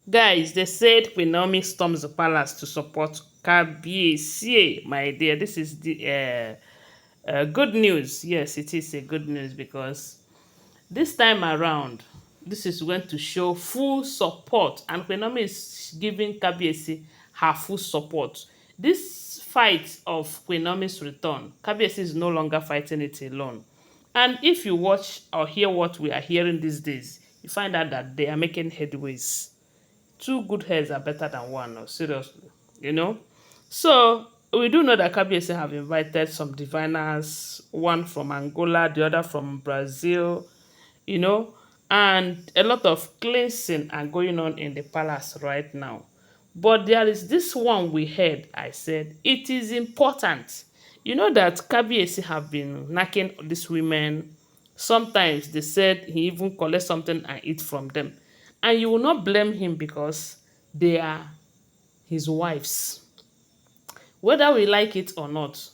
Guys, they said Queen Naomi storms the palace to support Kabiyesi. My dear, this is the good news. Yes, it is a good news because this time around, this is going to show full support, and Queen Naomi is giving Kabiyesi her full support. This fight of Queen Naomi's return, Kabiyesi is no longer fighting it alone. And if you watch or hear what we are hearing these days, you find out that they are making headways. Two good heads are better than one, no, seriously, you know. So we do know that KBC have invited some diviners, one from Angola, the other from Brazil, you know, and a lot of cleansing are going on in the palace right now. But there is this one we heard, I said, it is important. You know that KBC have been knocking these women. Sometimes they said he even collect something and eat from them. And you will not blame him because they are his wives. Whether we like it or not,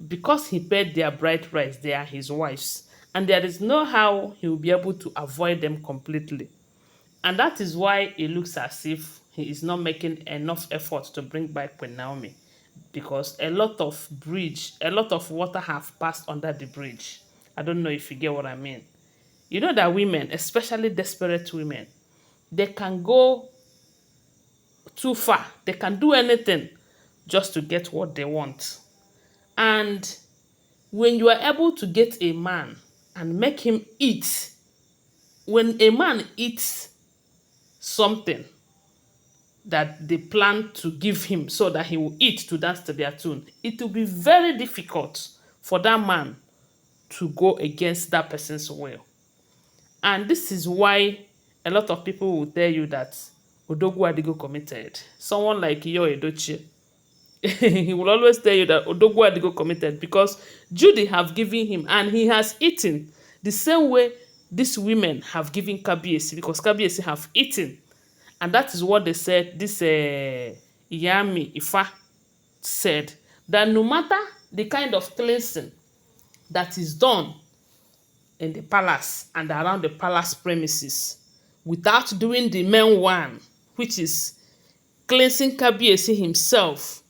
because he paid their bride price, they are his wives. And there is no how he will be able to avoid them completely. And that is why it looks as if he is not making enough effort to bring back Queen Naomi. Because a lot of water have passed under the bridge. I don't know if you get what I mean. You know that women, especially desperate women, they can go too far. They can do anything just to get what they want. And when you are able to get a man and make him eat, when a man eats something that they plan to give him so that he will eat to dance to their tune, it will be very difficult for that man to go against that person's will. And this is why a lot of people will tell you that Odogwu Adigo committed. Someone like Iyo Edochie, he will always tell you that Odogwu Adigo committed because Judy have given him and he has eaten the same way these women have given Kabiyesi because Kabiyesi have eaten. And that is what they said, this Iyami Ifa said, that no matter the kind of cleansing that is done in the palace and around the palace premises without doing the main one, which is cleansing Kabiyesi himself,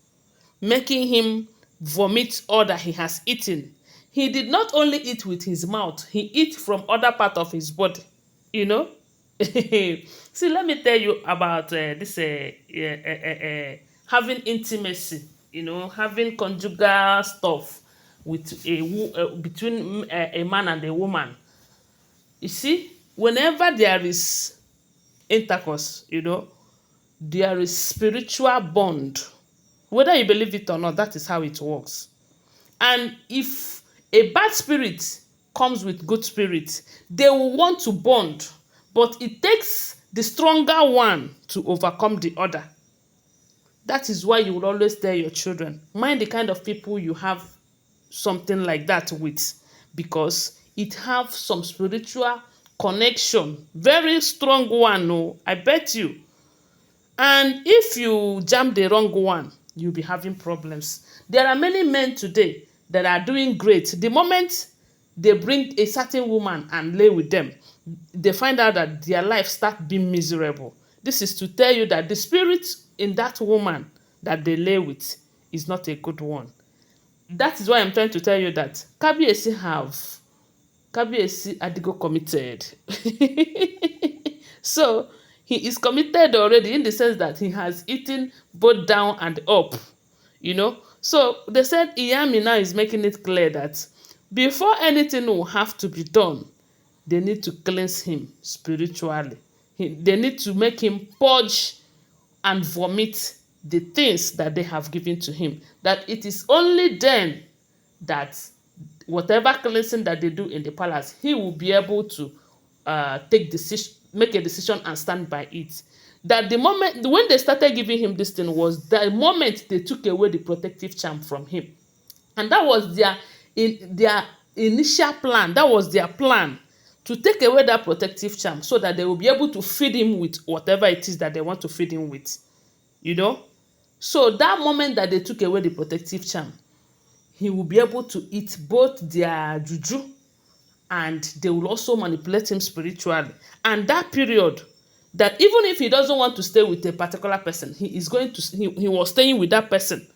making him vomit all that he has eaten. He did not only eat with his mouth, he eat from other part of his body, you know. See, let me tell you about this having intimacy, you know, having conjugal stuff with between a man and a woman. You see, whenever there is intercourse, you know, there is spiritual bond. Whether you believe it or not, that is how it works. And if a bad spirit comes with good spirit, they will want to bond, but it takes the stronger one to overcome the other. That is why you will always tell your children, mind the kind of people you have something like that with, because it have some spiritual connection, very strong one. Oh, I bet you. And if you jam the wrong one, you'll be having problems. There are many men today that are doing great. The moment they bring a certain woman and lay with them, they find out that their life start being miserable. This is to tell you that the spirit in that woman that they lay with is not a good one. That is why I'm trying to tell you that Kabiyesi Adigo committed. So he is committed already in the sense that he has eaten both down and up, you know. So they said Iyami now is making it clear that before anything will have to be done, they need to cleanse him spiritually. They need to make him purge and vomit the things that they have given to him. That it is only then that whatever cleansing that they do in the palace, he will be able to make a decision and stand by it. That the moment when they started giving him this thing was the moment they took away the protective charm from him, and that was their initial plan. That was their plan, to take away that protective charm so that they will be able to feed him with whatever it is that they want to feed him with, you know. So that moment that they took away the protective charm, he will be able to eat both their juju and they will also manipulate him spiritually. And that period, that even if he doesn't want to stay with a particular person, he is going to he was staying with that person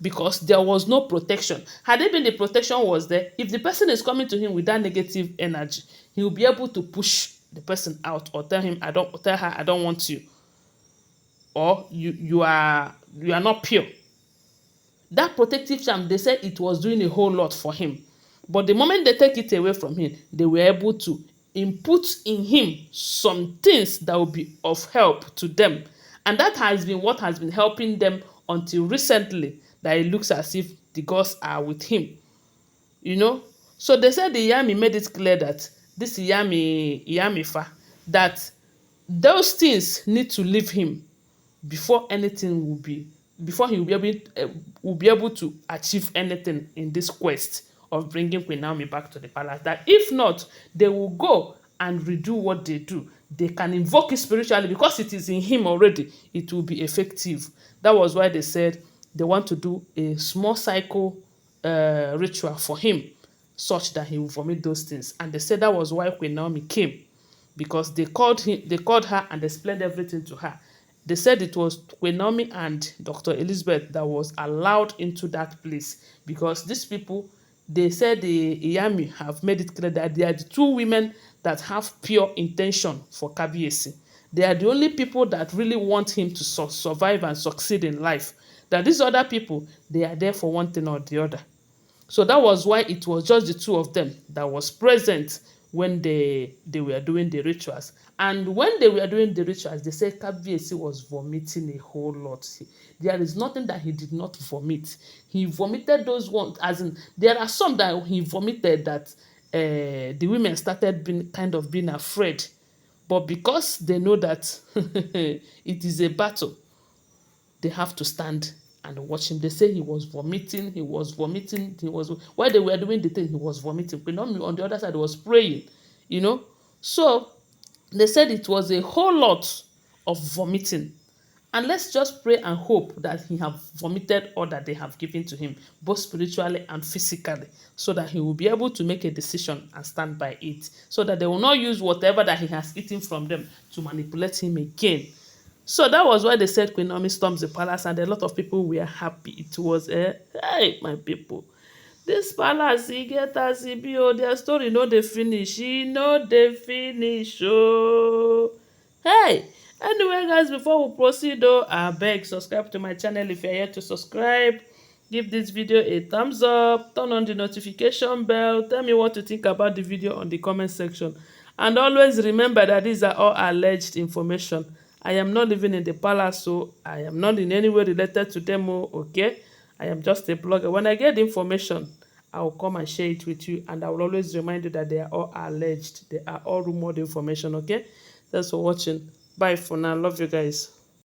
because there was no protection. Had it been the protection was there, if the person is coming to him with that negative energy, he will be able to push the person out or tell her I don't want you, or you are not pure. That protective charm, they said it was doing a whole lot for him. But the moment they take it away from him, they were able to input in him some things that will be of help to them. And that has been what has been helping them until recently, that it looks as if the gods are with him. You know? So they said the Yami made it clear that this Yamifa, that those things need to leave him before anything will be before he will be able to achieve anything in this quest of bringing Queen Naomi back to the palace. That if not, they will go and redo what they do. They can invoke it spiritually because it is in him already. It will be effective. That was why they said they want to do a small cycle ritual for him, such that he will vomit those things. And they said that was why Queen Naomi came, because they called her and explained everything to her. They said it was Queen Naomi and Dr. Elizabeth that was allowed into that place, because these people, they said the Iyami have made it clear that they are the two women that have pure intention for Kabiyesi. They are the only people that really want him to survive and succeed in life. That these other people, they are there for one thing or the other. So that was why it was just the two of them that was present when they were doing the rituals. And when they were doing the rituals, they said Kabiyesi was vomiting a whole lot. There is nothing that he did not vomit. He vomited those ones, as in, there are some that he vomited that the women started being afraid. But because they know that it is a battle, they have to stand and watch him. They say he was vomiting, while they were doing the thing, he was vomiting. Queen Naomi on the other side was praying, you know. So they said it was a whole lot of vomiting. And let's just pray and hope that he have vomited all that they have given to him, both spiritually and physically, so that he will be able to make a decision and stand by it, so that they will not use whatever that he has eaten from them to manipulate him again. So that was why they said Queen Naomi storms the palace, and a lot of people were happy. It was hey, my people, this palace, e get as e be o, their story no dey finish, e no dey finish o. Hey, anyway guys, before we proceed o, abeg subscribe to my channel if you're here to subscribe. Give this video a thumbs up, turn on the notification bell, tell me what you think about the video on the comment section. And always remember that these are all alleged information. I am not living in the palace, so I am not in any way related to them, okay? I am just a blogger. When I get the information, I will come and share it with you, and I will always remind you that they are all alleged. They are all rumored information, okay? Thanks for watching. Bye for now. Love you guys.